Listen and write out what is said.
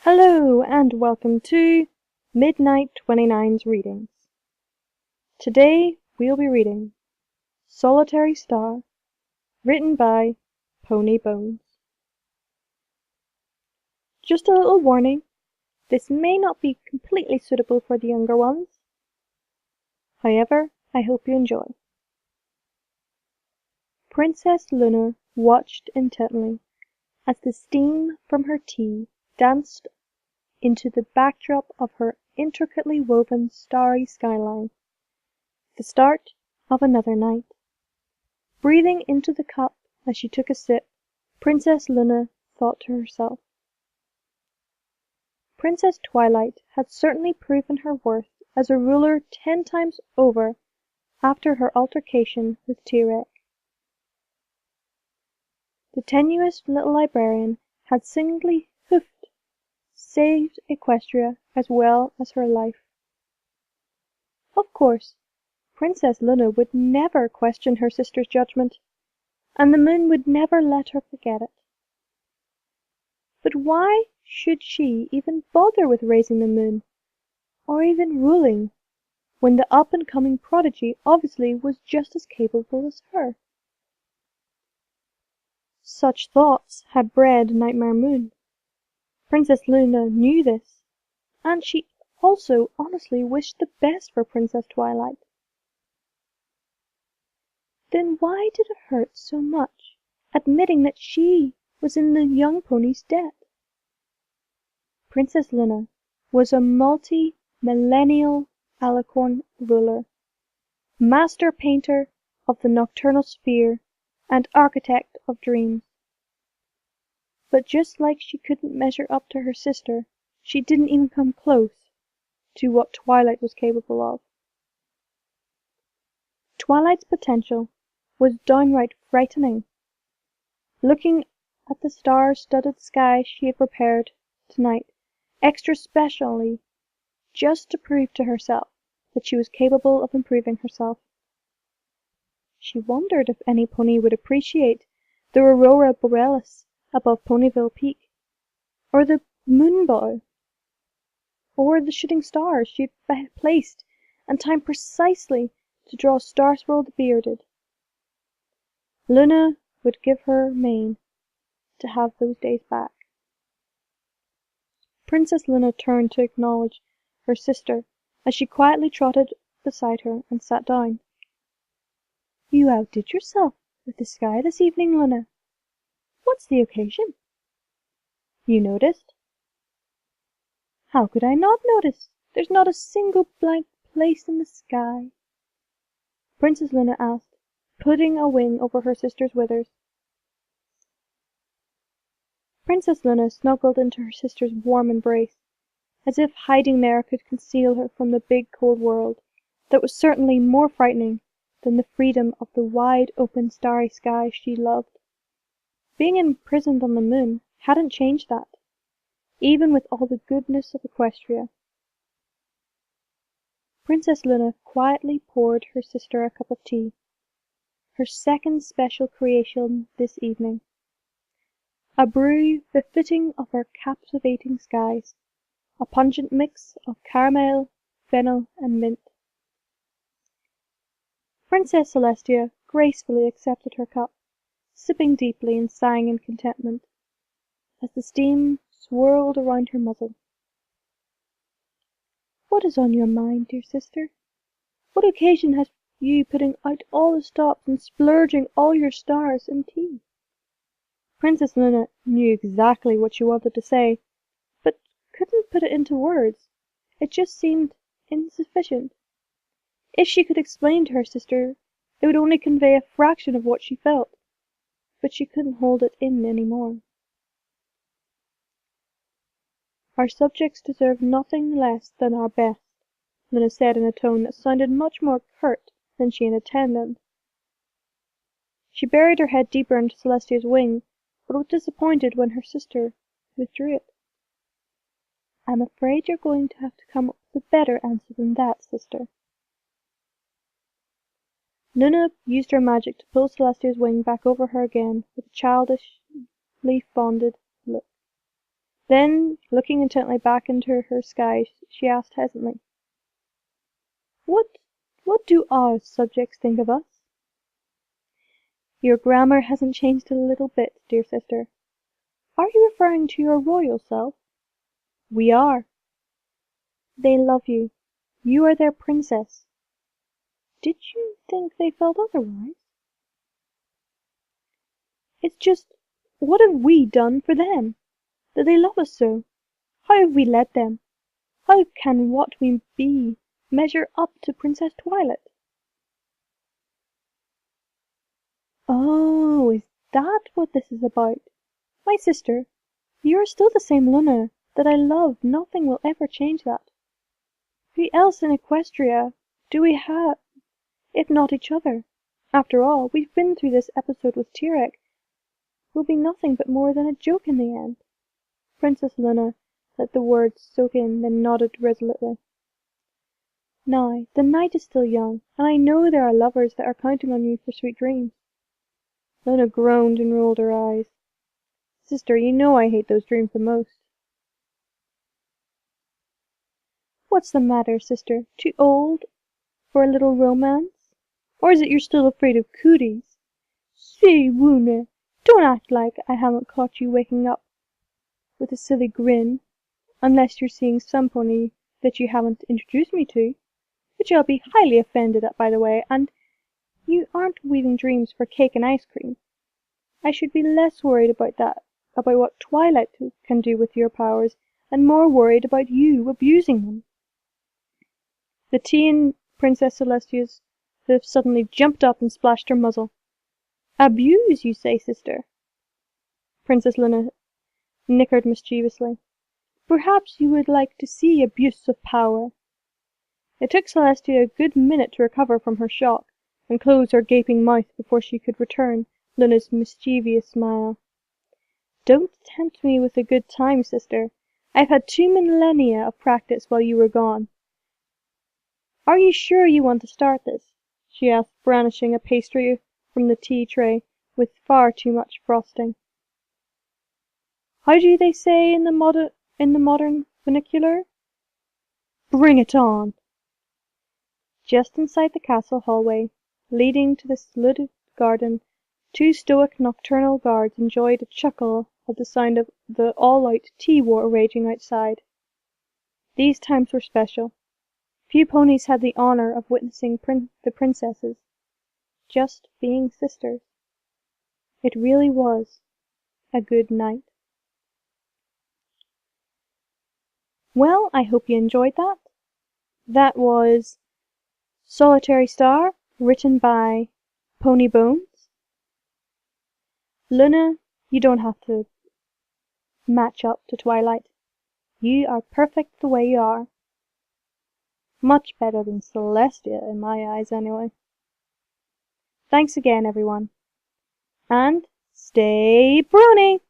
Hello and welcome to Midnight 29's Readings. Today we'll be reading Solitary Star, written by Pony&Wolf. Just a little warning, this may not be completely suitable for the younger ones. However, I hope you enjoy. Princess Luna watched intently as the steam from her tea danced into the backdrop of her intricately woven starry skyline. The start of another night. Breathing into the cup as she took a sip, Princess Luna thought to herself. Princess Twilight had certainly proven her worth as a ruler 10 times over after her altercation with Thiese. The tenuous little librarian had singly saved Equestria as well as her life. Of course, Princess Luna would never question her sister's judgment, and the moon would never let her forget it. But why should she even bother with raising the moon, or even ruling, when the up-and-coming prodigy obviously was just as capable as her? Such thoughts had bred Nightmare Moon. Princess Luna knew this, and she also honestly wished the best for Princess Twilight. Then why did it hurt so much, admitting that she was in the young pony's debt? Princess Luna was a multi-millennial alicorn ruler, master painter of the nocturnal sphere, and architect of dreams. But just like she couldn't measure up to her sister, she didn't even come close to what Twilight was capable of. Twilight's potential was downright frightening. Looking at the star-studded sky she had prepared tonight, extra specially, just to prove to herself that she was capable of improving herself. She wondered if any pony would appreciate the aurora borealis above Ponyville Peak, or the moonbow, or the shooting stars she had placed and timed precisely to draw star-swirled bearded. Luna would give her mane to have those days back. Princess Luna turned to acknowledge her sister as she quietly trotted beside her and sat down. "You outdid yourself with the sky this evening, Luna. What's the occasion? You noticed?" "How could I not notice? There's not a single blank place in the sky," Princess Luna asked, putting a wing over her sister's withers. Princess Luna snuggled into her sister's warm embrace, as if hiding there could conceal her from the big cold world that was certainly more frightening than the freedom of the wide open starry sky she loved. Being imprisoned on the moon hadn't changed that, even with all the goodness of Equestria. Princess Luna quietly poured her sister a cup of tea, her second special creation this evening. A brew befitting of her captivating skies, a pungent mix of caramel, fennel, and mint. Princess Celestia gracefully accepted her cup, sipping deeply and sighing in contentment, as the steam swirled around her muzzle. "What is on your mind, dear sister? What occasion has you putting out all the stops and splurging all your stars in tea?" Princess Luna knew exactly what she wanted to say, but couldn't put it into words. It just seemed insufficient. If she could explain to her sister, it would only convey a fraction of what she felt, but she couldn't hold it in any more. "Our subjects deserve nothing less than our best," Luna said in a tone that sounded much more curt than she intended. She buried her head deeper into Celestia's wing, but was disappointed when her sister withdrew it. "I'm afraid you're going to have to come up with a better answer than that, sister." Luna used her magic to pull Celestia's wing back over her again with a childishly fondled look. Then, looking intently back into her sky, she asked hesitantly, What do our subjects think of us? Your grammar hasn't changed a little bit, dear sister. Are you referring to your royal self? We are. They love you. You are their princess. Did you think they felt otherwise? It's just, what have we done for them, that they love us so? How have we led them? How can what we be measure up to Princess Twilight? Oh, is that what this is about? My sister, you are still the same Luna that I love. Nothing will ever change that. Who else in Equestria do we have, if not each other? After all, we've been through this episode with Tirek. Will be nothing but more than a joke in the end. Princess Luna let the words soak in, then nodded resolutely. Now, the night is still young, and I know there are lovers that are counting on you for sweet dreams. Luna groaned and rolled her eyes. Sister, you know I hate those dreams the most. What's the matter, sister? Too old for a little romance? Or is it you're still afraid of cooties? Say, Luna, don't act like I haven't caught you waking up with a silly grin, unless you're seeing some pony that you haven't introduced me to, which I'll be highly offended at, by the way, and you aren't weaving dreams for cake and ice cream. I should be less worried about that, about what Twilight can do with your powers, and more worried about you abusing them. The tea in Princess Celestia's have suddenly jumped up and splashed her muzzle. Abuse, you say, sister? Princess Luna nickered mischievously. Perhaps you would like to see abuse of power. It took Celestia a good minute to recover from her shock, and close her gaping mouth before she could return Luna's mischievous smile. Don't tempt me with a good time, sister. I've had 2 millennia of practice while you were gone. Are you sure you want to start this? She asked, brandishing a pastry from the tea tray with far too much frosting. How do they say in the modern vernacular? Bring it on! Just inside the castle hallway, leading to the saluted garden, 2 stoic nocturnal guards enjoyed a chuckle at the sound of the all-out tea war raging outside. These times were special. Few ponies had the honor of witnessing the princesses just being sisters. It really was a good night. Well, I hope you enjoyed that. That was Solitary Star, written by Pony Bones. Luna, you don't have to match up to Twilight. You are perfect the way you are. Much better than Celestia, in my eyes anyway. Thanks again, everyone. And stay brony!